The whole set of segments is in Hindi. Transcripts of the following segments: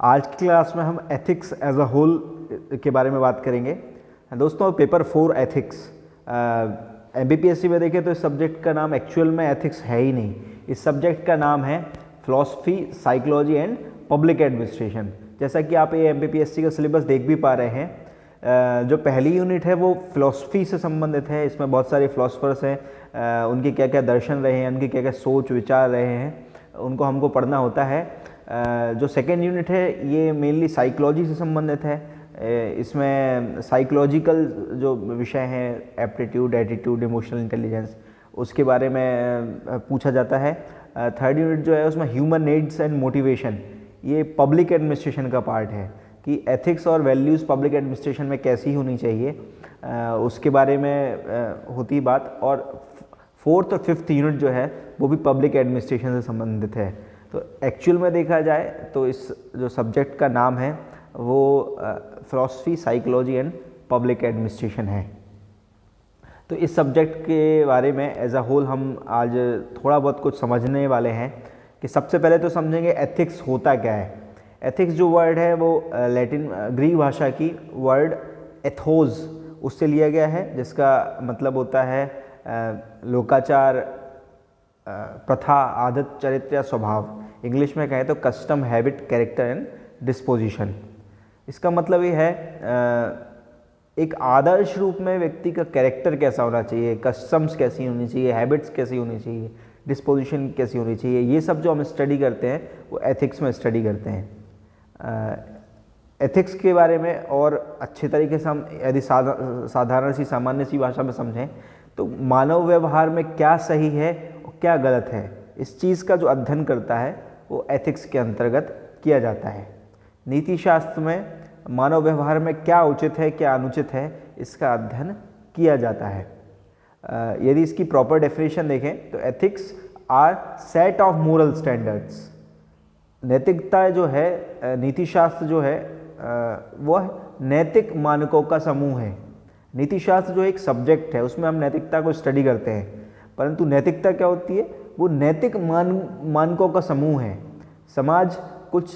आज की क्लास में हम एथिक्स एज अ होल के बारे में बात करेंगे। दोस्तों, पेपर 4 एथिक्स एमपीपीएससी में देखें तो इस सब्जेक्ट का नाम एक्चुअल में एथिक्स है ही नहीं। इस सब्जेक्ट का नाम है philosophy, psychology and public administration. जैसा कि आप ये एमपीपीएससी का सिलेबस देख भी पा रहे हैं, जो पहली यूनिट है वो फिलॉसफी से संबंधित है। इसमें बहुत सारे फिलोसफर्स हैं, उनके क्या क्या दर्शन रहे हैं, उनके क्या क्या सोच विचार रहे हैं, उनको हमको पढ़ना होता है। जो सेकेंड यूनिट है ये मेनली साइकोलॉजी से संबंधित है। इसमें साइकोलॉजिकल जो विषय हैं, एप्टीट्यूड, एटीट्यूड, इमोशनल इंटेलिजेंस, उसके बारे में पूछा जाता है। थर्ड यूनिट जो है उसमें ह्यूमन नीड्स एंड मोटिवेशन, ये पब्लिक एडमिनिस्ट्रेशन का पार्ट है कि एथिक्स और वैल्यूज़ पब्लिक एडमिनिस्ट्रेशन में कैसी होनी चाहिए, उसके बारे में होती बात। और फोर्थ और फिफ्थ यूनिट जो है वो भी पब्लिक एडमिनिस्ट्रेशन से संबंधित है। तो एक्चुअल में देखा जाए तो इस जो सब्जेक्ट का नाम है वो philosophy, psychology and public administration है। तो इस सब्जेक्ट के बारे में एज अ होल हम आज थोड़ा बहुत कुछ समझने वाले हैं कि सबसे पहले तो समझेंगे एथिक्स होता क्या है। एथिक्स जो वर्ड है वो लैटिन ग्रीक भाषा की वर्ड एथोस उससे लिया गया है, जिसका मतलब होता है लोकाचार, प्रथा, आदत, चरित्र या स्वभाव। इंग्लिश में कहें तो custom, habit, character and disposition. इसका मतलब ये है एक आदर्श रूप में व्यक्ति का कैरेक्टर कैसा होना चाहिए, कस्टम्स कैसी होनी चाहिए, हैबिट्स कैसी होनी चाहिए, डिस्पोजिशन कैसी होनी चाहिए, ये सब जो हम स्टडी करते हैं वो एथिक्स में स्टडी करते हैं। एथिक्स के बारे में और अच्छे तरीके से हम यदि साधारण सी सामान्य सी भाषा में समझें तो मानव व्यवहार में क्या सही है और क्या गलत है, इस चीज़ का जो अध्ययन करता है वो एथिक्स के अंतर्गत किया जाता है। नीति शास्त्र में मानव व्यवहार में क्या उचित है, क्या अनुचित है, इसका अध्ययन किया जाता है। यदि इसकी प्रॉपर डेफिनेशन देखें तो ethics are set of moral standards. नैतिकता जो है, नीति शास्त्र जो है वह नैतिक मानकों का समूह है। नीति शास्त्र जो एक सब्जेक्ट है उसमें हम नैतिकता को स्टडी करते हैं, परंतु नैतिकता क्या होती है, वो नैतिक मानकों का समूह है। समाज कुछ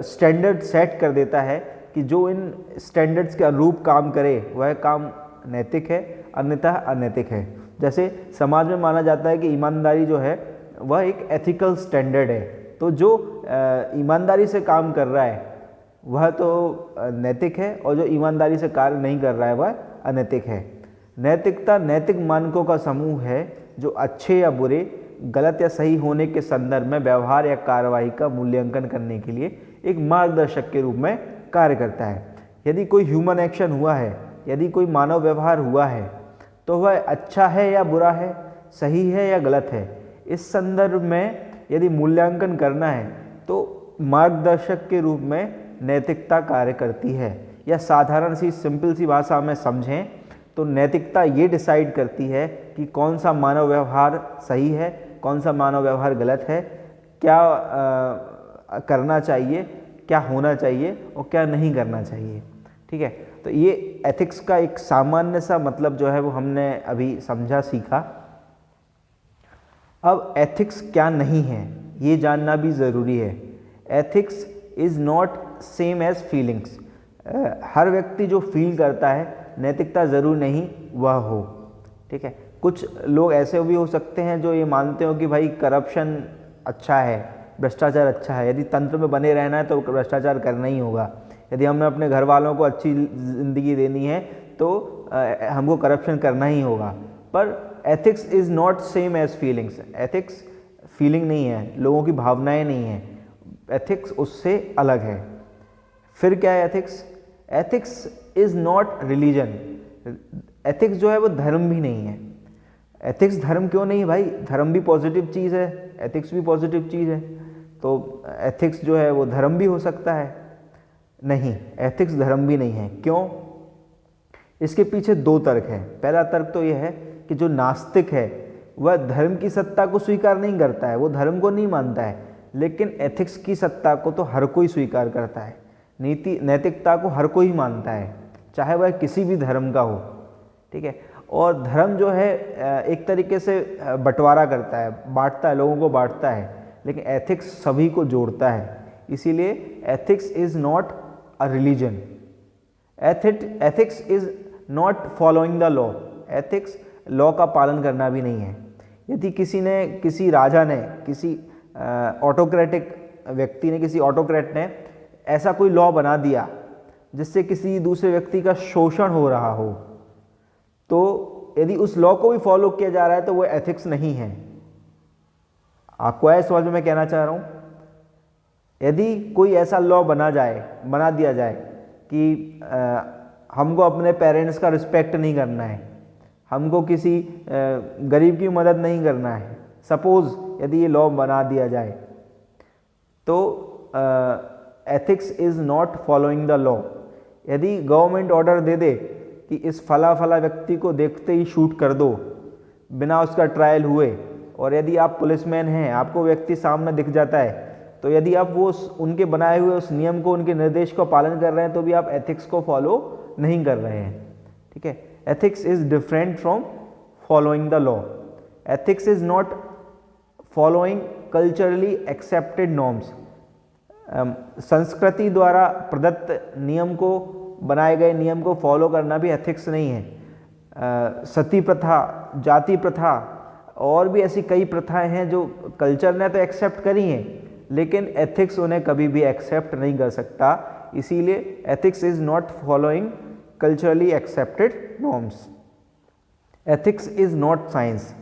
स्टैंडर्ड सेट कर देता है कि जो इन स्टैंडर्ड्स के अनुरूप काम करे वह काम नैतिक है, अन्यथा अनैतिक है। जैसे समाज में माना जाता है कि ईमानदारी जो है वह एक एथिकल स्टैंडर्ड है, तो जो ईमानदारी से काम कर रहा है वह तो नैतिक है और जो ईमानदारी से कार्य नहीं कर रहा है वह अनैतिक है। नैतिकता नैतिक मानकों का समूह है जो अच्छे या बुरे, गलत या सही होने के संदर्भ में व्यवहार या कार्रवाई का मूल्यांकन करने के लिए एक मार्गदर्शक के रूप में कार्य करता है। यदि कोई ह्यूमन एक्शन हुआ है, यदि कोई मानव व्यवहार हुआ है तो वह अच्छा है या बुरा है, सही है या गलत है, इस संदर्भ में यदि मूल्यांकन करना है तो मार्गदर्शक के रूप में नैतिकता कार्य करती है। या साधारण सी सिंपल सी भाषा में समझें तो नैतिकता ये डिसाइड करती है कि कौन सा मानव व्यवहार सही है, कौन सा मानव व्यवहार गलत है, क्या करना चाहिए, क्या होना चाहिए और क्या नहीं करना चाहिए। ठीक है, तो ये एथिक्स का एक सामान्य सा मतलब जो है वो हमने अभी समझा, सीखा। अब एथिक्स क्या नहीं है ये जानना भी ज़रूरी है। Ethics is not same as feelings. हर व्यक्ति जो फील करता है नैतिकता ज़रूर नहीं वह हो। ठीक है, कुछ लोग ऐसे भी हो सकते हैं जो ये मानते हो कि भाई करप्शन अच्छा है, भ्रष्टाचार अच्छा है, यदि तंत्र में बने रहना है तो भ्रष्टाचार करना ही होगा। यदि हमने अपने घर वालों को अच्छी ज़िंदगी देनी है तो हमको करप्शन करना ही होगा। पर ethics is not same as feelings. Ethics feeling नहीं है, लोगों की भावनाएं नहीं हैं, एथिक्स उससे अलग है। फिर क्या है ethics? Ethics is not religion. Ethics जो है वो धर्म भी नहीं है। एथिक्स धर्म क्यों नहीं भाई? धर्म भी पॉजिटिव चीज़ है, एथिक्स भी पॉजिटिव चीज़ है, तो एथिक्स जो है वो धर्म भी हो सकता है। नहीं, एथिक्स धर्म भी नहीं है। क्यों? इसके पीछे दो तर्क हैं। पहला तर्क तो यह है कि जो नास्तिक है वह धर्म की सत्ता को स्वीकार नहीं करता है, वो धर्म को नहीं मानता है, लेकिन एथिक्स की सत्ता को तो हर कोई स्वीकार करता है। नैतिकता को हर कोई मानता है, चाहे वह किसी भी धर्म का हो। ठीक है, और धर्म जो है एक तरीके से बंटवारा करता है, बांटता है, लोगों को बांटता है, लेकिन एथिक्स सभी को जोड़ता है। इसीलिए ethics is not a religion, ethics is not following the law, ethics law का पालन करना भी नहीं है। यदि किसी राजा ने, किसी ऑटोक्रेटिक व्यक्ति ने, किसी ऑटोक्रेट ने ऐसा कोई लॉ बना दिया जिससे किसी दूसरे व्यक्ति का शोषण हो रहा हो, तो यदि उस लॉ को भी फॉलो किया जा रहा है तो वो एथिक्स नहीं है। आपको ऐसा समझ में मैं कहना चाह रहा हूँ, यदि कोई ऐसा लॉ बना दिया जाए कि हमको अपने पेरेंट्स का रिस्पेक्ट नहीं करना है, हमको किसी गरीब की मदद नहीं करना है, सपोज यदि ये लॉ बना दिया जाए, तो ethics is not following the law. यदि गवर्नमेंट ऑर्डर दे दे कि इस फला व्यक्ति को देखते ही शूट कर दो बिना उसका ट्रायल हुए, और यदि आप पुलिसमैन हैं, आपको व्यक्ति सामने दिख जाता है, तो यदि आप वो उनके बनाए हुए उस नियम को, उनके निर्देश को पालन कर रहे हैं, तो भी आप एथिक्स को फॉलो नहीं कर रहे हैं। ठीक है, ethics is different from following the law. Ethics is not following culturally accepted norms. संस्कृति द्वारा प्रदत्त नियम को, बनाए गए नियम को फॉलो करना भी एथिक्स नहीं है। सती प्रथा, जाति प्रथा और भी ऐसी कई प्रथाएं हैं जो कल्चर ने तो एक्सेप्ट करी हैं, लेकिन एथिक्स उन्हें कभी भी एक्सेप्ट नहीं कर सकता। इसीलिए ethics is not following culturally accepted norms. Ethics is not science.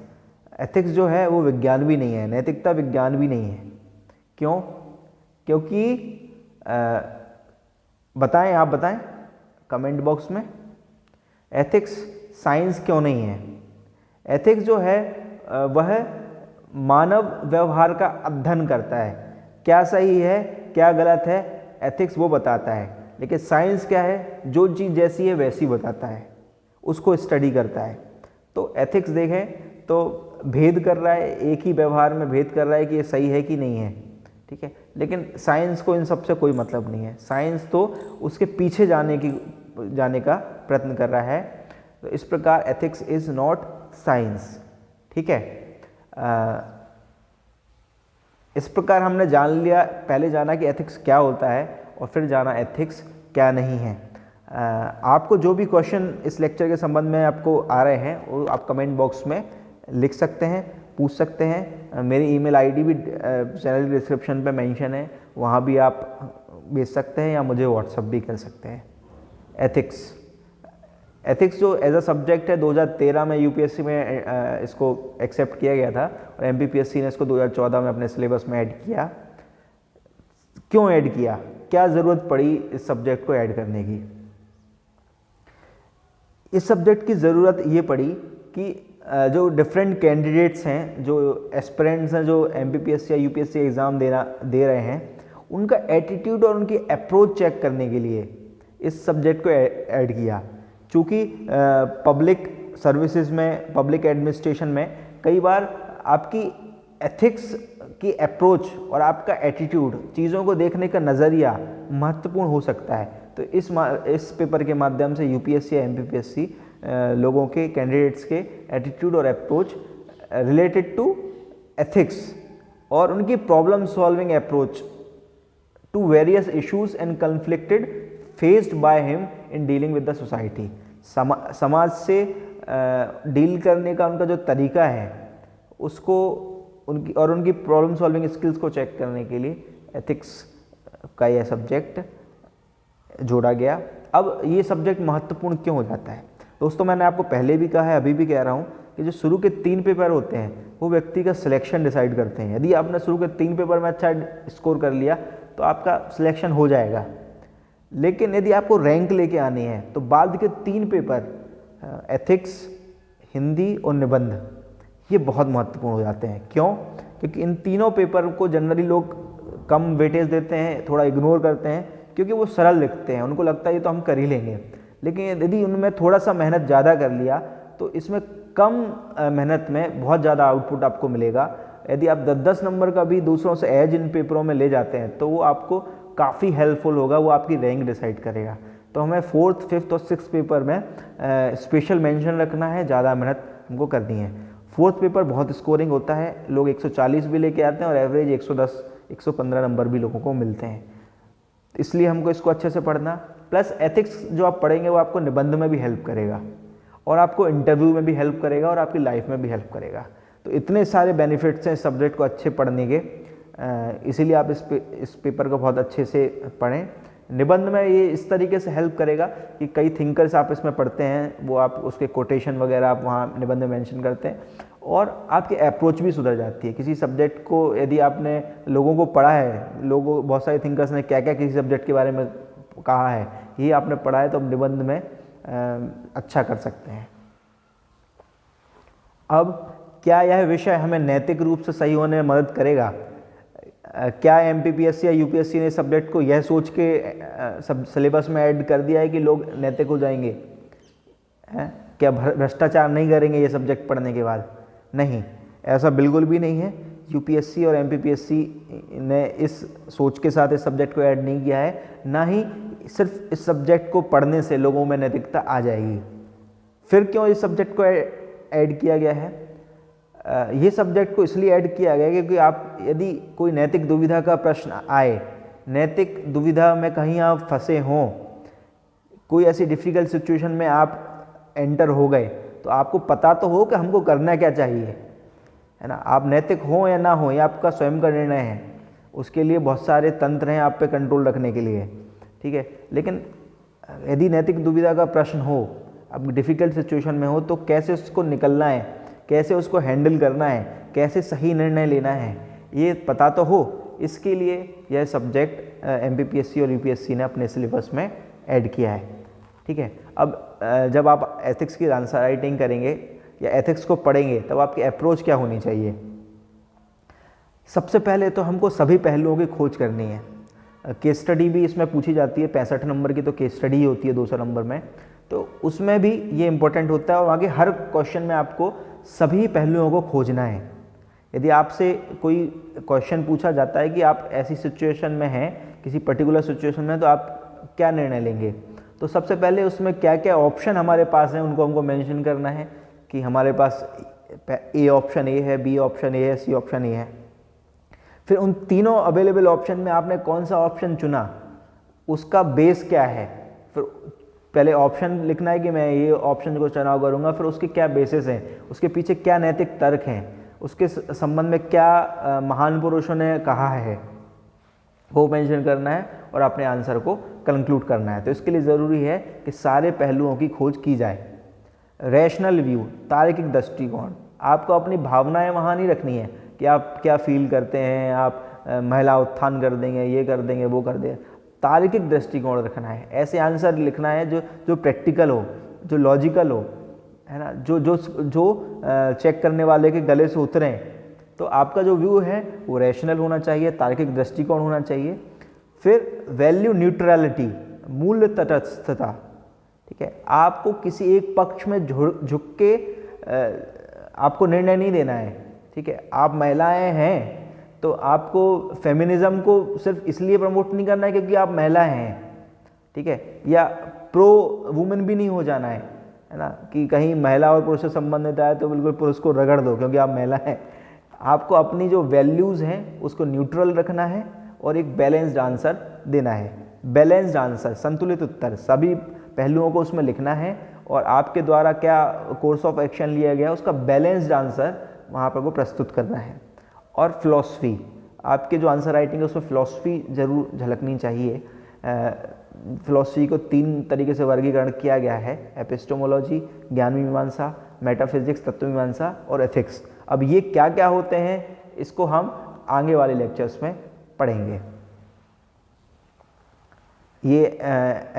Ethics जो है वो विज्ञान भी नहीं है, नैतिकता विज्ञान भी नहीं है। क्यों? क्योंकि बताएं, आप बताएं कमेंट बॉक्स में, एथिक्स साइंस क्यों नहीं है? एथिक्स जो है वह मानव व्यवहार का अध्ययन करता है, क्या सही है क्या गलत है, एथिक्स वो बताता है। लेकिन साइंस क्या है? जो चीज़ जैसी है वैसी बताता है, उसको स्टडी करता है। तो एथिक्स देखें तो भेद कर रहा है, एक ही व्यवहार में भेद कर रहा है कि ये सही है कि नहीं है। ठीक है, लेकिन साइंस को इन सब से कोई मतलब नहीं है। साइंस तो उसके पीछे जाने का प्रयत्न कर रहा है। तो इस प्रकार एथिक्स इज नॉट साइंस। ठीक है, इस प्रकार हमने जान लिया, पहले जाना कि एथिक्स क्या होता है और फिर जाना एथिक्स क्या नहीं है। आपको जो भी क्वेश्चन इस लेक्चर के संबंध में आपको आ रहे हैं वो आप कमेंट बॉक्स में लिख सकते हैं, पूछ सकते हैं। मेरी ईमेल आईडी भी चैनल डिस्क्रिप्शन पे मेंशन है, वहाँ भी आप भेज सकते हैं या मुझे व्हाट्सअप भी कर सकते हैं। एथिक्स जो एज अ सब्जेक्ट है 2013 में यूपीएससी में इसको एक्सेप्ट किया गया था और एमपीपीएससी ने इसको 2014 में अपने सिलेबस में ऐड किया। क्यों ऐड किया? क्या ज़रूरत पड़ी इस सब्जेक्ट को ऐड करने की? इस सब्जेक्ट की ज़रूरत ये पड़ी कि जो डिफरेंट कैंडिडेट्स हैं, जो एस्पिरेंट्स हैं, जो एमपीपीएससी या यूपीएससी एग्ज़ाम दे रहे हैं, उनका एटीट्यूड और उनकी अप्रोच चेक करने के लिए इस सब्जेक्ट को ऐड किया। चूँकि पब्लिक सर्विसेज में, पब्लिक एडमिनिस्ट्रेशन में कई बार आपकी एथिक्स की अप्रोच और आपका एटीट्यूड, चीज़ों को देखने का नज़रिया महत्वपूर्ण हो सकता है। तो इस पेपर के माध्यम से यूपीएससी या एमपीपीएससी लोगों के, कैंडिडेट्स के एटीट्यूड और अप्रोच रिलेटेड टू एथिक्स और उनकी problem solving approach to various issues and conflicted faced by him in dealing with the society. समाज से डील करने का उनका जो तरीका है उसको, उनकी प्रॉब्लम सॉल्विंग स्किल्स को चेक करने के लिए एथिक्स का यह सब्जेक्ट जोड़ा गया। अब ये सब्जेक्ट महत्वपूर्ण क्यों हो जाता है? दोस्तों, मैंने आपको पहले भी कहा है, अभी भी कह रहा हूँ कि जो शुरू के 3 पेपर होते हैं वो व्यक्ति का सिलेक्शन डिसाइड करते हैं। यदि आपने शुरू के 3 पेपर में अच्छा स्कोर कर लिया तो आपका सिलेक्शन हो जाएगा, लेकिन यदि आपको रैंक लेके आनी है तो बाद के 3 पेपर एथिक्स, हिंदी और निबंध, ये बहुत महत्वपूर्ण हो जाते हैं। क्यों? क्योंकि इन तीनों पेपर को जनरली लोग कम वेटेज देते हैं, थोड़ा इग्नोर करते हैं, क्योंकि वो सरल लिखते हैं, उनको लगता है ये तो हम कर ही लेंगे। लेकिन यदि उनमें थोड़ा सा मेहनत ज़्यादा कर लिया तो इसमें कम मेहनत में बहुत ज़्यादा आउटपुट आपको मिलेगा। यदि आप 10-10 नंबर का भी दूसरों से एज इन पेपरों में ले जाते हैं तो वो आपको काफ़ी हेल्पफुल होगा, वो आपकी रैंक डिसाइड करेगा। तो हमें 4th, 5th और 6th पेपर में स्पेशल मेंशन रखना है, ज़्यादा मेहनत हमको करनी है। 4th पेपर बहुत स्कोरिंग होता है, लोग 140 भी लेके आते हैं और एवरेज 115 नंबर भी लोगों को मिलते हैं। इसलिए हमको इसको अच्छे से पढ़ना, प्लस एथिक्स जो आप पढ़ेंगे वो आपको निबंध में भी हेल्प करेगा और आपको इंटरव्यू में भी हेल्प करेगा और आपकी लाइफ में भी हेल्प करेगा। तो इतने सारे बेनिफिट्स हैं इस सब्जेक्ट को अच्छे पढ़ने के, इसीलिए आप इस पेपर को बहुत अच्छे से पढ़ें। निबंध में ये इस तरीके से हेल्प करेगा कि कई थिंकर्स आप इसमें पढ़ते हैं, वो आप उसके कोटेशन वगैरह आप वहाँ निबंध में मेंशन करते हैं और आपकी अप्रोच भी सुधर जाती है। किसी सब्जेक्ट को यदि आपने लोगों को पढ़ा है, लोगों बहुत सारे थिंकर्स ने क्या क्या किसी सब्जेक्ट के बारे में कहा है, ये आपने पढ़ा है, तो अब निबंध में अच्छा कर सकते हैं। अब क्या यह विषय हमें नैतिक रूप से सही होने में मदद करेगा? क्या MPPSC या UPSC ने सब्जेक्ट को यह सोच के सब सिलेबस में ऐड कर दिया है कि लोग नैतिक हो जाएंगे? क्या भ्रष्टाचार नहीं करेंगे ये सब्जेक्ट पढ़ने के बाद? नहीं, ऐसा बिल्कुल भी नहीं है। UPSC और MPPSC ने इस सोच के साथ इस सब्जेक्ट को ऐड नहीं किया है, ना ही सिर्फ इस सब्जेक्ट को पढ़ने से लोगों में नैतिकता आ जाएगी। फिर क्यों इस सब्जेक्ट को ऐड किया गया है? ये सब्जेक्ट को इसलिए ऐड किया गया क्योंकि आप यदि कोई नैतिक दुविधा का प्रश्न आए, नैतिक दुविधा में कहीं आप फंसे हों, कोई ऐसी डिफ़िकल्ट सिचुएशन में आप एंटर हो गए, तो आपको पता तो हो कि हमको करना क्या चाहिए, है ना। आप नैतिक हो या ना हो, ये आपका स्वयं का निर्णय है। उसके लिए बहुत सारे तंत्र हैं आप पे कंट्रोल रखने के लिए, ठीक है। लेकिन यदि नैतिक दुविधा का प्रश्न हो, आप डिफ़िकल्ट सिचुएशन में हो, तो कैसे उसको निकलना है, कैसे उसको हैंडल करना है, कैसे सही निर्णय लेना है, ये पता तो हो। इसके लिए यह सब्जेक्ट MPPSC और UPSC ने अपने सिलेबस में ऐड किया है, ठीक है। अब जब आप एथिक्स की आंसर राइटिंग करेंगे या एथिक्स को पढ़ेंगे, तब आपकी अप्रोच क्या होनी चाहिए? सबसे पहले तो हमको सभी पहलुओं की खोज करनी है। केस स्टडी भी इसमें पूछी जाती है, 65 नंबर की तो केस स्टडी ही होती है 200 नंबर में, तो उसमें भी ये इम्पोर्टेंट होता है। और आगे हर क्वेश्चन में आपको सभी पहलुओं को खोजना है। यदि आपसे कोई क्वेश्चन पूछा जाता है कि आप ऐसी सिचुएशन में हैं, किसी पर्टिकुलर सिचुएशन में, तो आप क्या निर्णय लेंगे, तो सबसे पहले उसमें क्या क्या ऑप्शन हमारे पास हैं उनको हमको मेंशन करना है कि हमारे पास A ऑप्शन A है, B ऑप्शन A है, C ऑप्शन A है। फिर उन तीनों अवेलेबल ऑप्शन में आपने कौन सा ऑप्शन चुना, उसका बेस क्या है। फिर पहले ऑप्शन लिखना है कि मैं ये ऑप्शन को चुनाव करूँगा, फिर उसके क्या बेसिस हैं, उसके पीछे क्या नैतिक तर्क हैं, उसके संबंध में क्या महान पुरुषों ने कहा है, वो मेंशन करना है और अपने आंसर को कंक्लूड करना है। तो इसके लिए ज़रूरी है कि सारे पहलुओं की खोज की जाए। रैशनल व्यू, तार्किक दृष्टिकोण, आपको अपनी भावनाएं वहाँ नहीं रखनी है कि आप क्या फील करते हैं, आप महिला उत्थान कर देंगे, ये कर देंगे, वो कर देंगे। तार्किक दृष्टिकोण रखना है, ऐसे आंसर लिखना है जो प्रैक्टिकल हो, जो लॉजिकल हो, है ना, जो चेक करने वाले के गले से उतरें। तो आपका जो व्यू है वो रैशनल होना चाहिए, तार्किक दृष्टिकोण होना चाहिए। फिर वैल्यू न्यूट्रलिटी, मूल्य तटस्थता, ठीक है। आपको किसी एक पक्ष में झुक के आपको निर्णय नहीं देना है, ठीक है। आप महिलाएं हैं तो आपको फेमिनिज्म को सिर्फ इसलिए प्रमोट नहीं करना है क्योंकि आप महिला हैं, ठीक है, या प्रो वुमेन भी नहीं हो जाना है ना, कि कहीं महिला और पुरुष से संबंधित आए तो बिल्कुल पुरुष को रगड़ दो क्योंकि आप महिला हैं। आपको अपनी जो वैल्यूज़ हैं उसको न्यूट्रल रखना है और एक बैलेंस्ड आंसर देना है। बैलेंस्ड आंसर, संतुलित उत्तर, सभी पहलुओं को उसमें लिखना है और आपके द्वारा क्या कोर्स ऑफ एक्शन लिया गया उसका बैलेंस्ड आंसर वहाँ पर वो प्रस्तुत करना है। और फिलॉसफी, आपके जो आंसर राइटिंग है उसमें फिलॉसफी ज़रूर झलकनी चाहिए। फिलॉसफी को 3 तरीके से वर्गीकरण किया गया है: एपिस्टेमोलॉजी, ज्ञान मीमांसा, मेटाफिजिक्स, तत्व मीमांसा और एथिक्स। अब ये क्या क्या होते हैं इसको हम आगे वाले लेक्चर्स में पढ़ेंगे। ये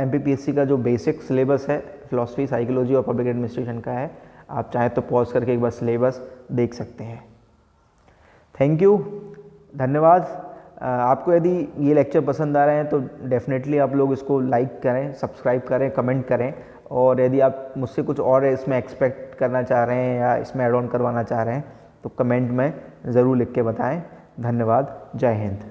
MPPSC का जो बेसिक सिलेबस है फिलॉसफी, साइकोलॉजी और पब्लिक एडमिनिस्ट्रेशन का है। आप चाहें तो पॉज करके एक बार सिलेबस देख सकते हैं। थैंक यू, धन्यवाद। आपको यदि ये लेक्चर पसंद आ रहे हैं तो डेफिनेटली आप लोग इसको लाइक करें, सब्सक्राइब करें, कमेंट करें। और यदि आप मुझसे कुछ और इसमें एक्सपेक्ट करना चाह रहे हैं या इसमें ऐड ऑन करवाना चाह रहे हैं तो कमेंट में ज़रूर लिख के बताएं। धन्यवाद, जय हिंद।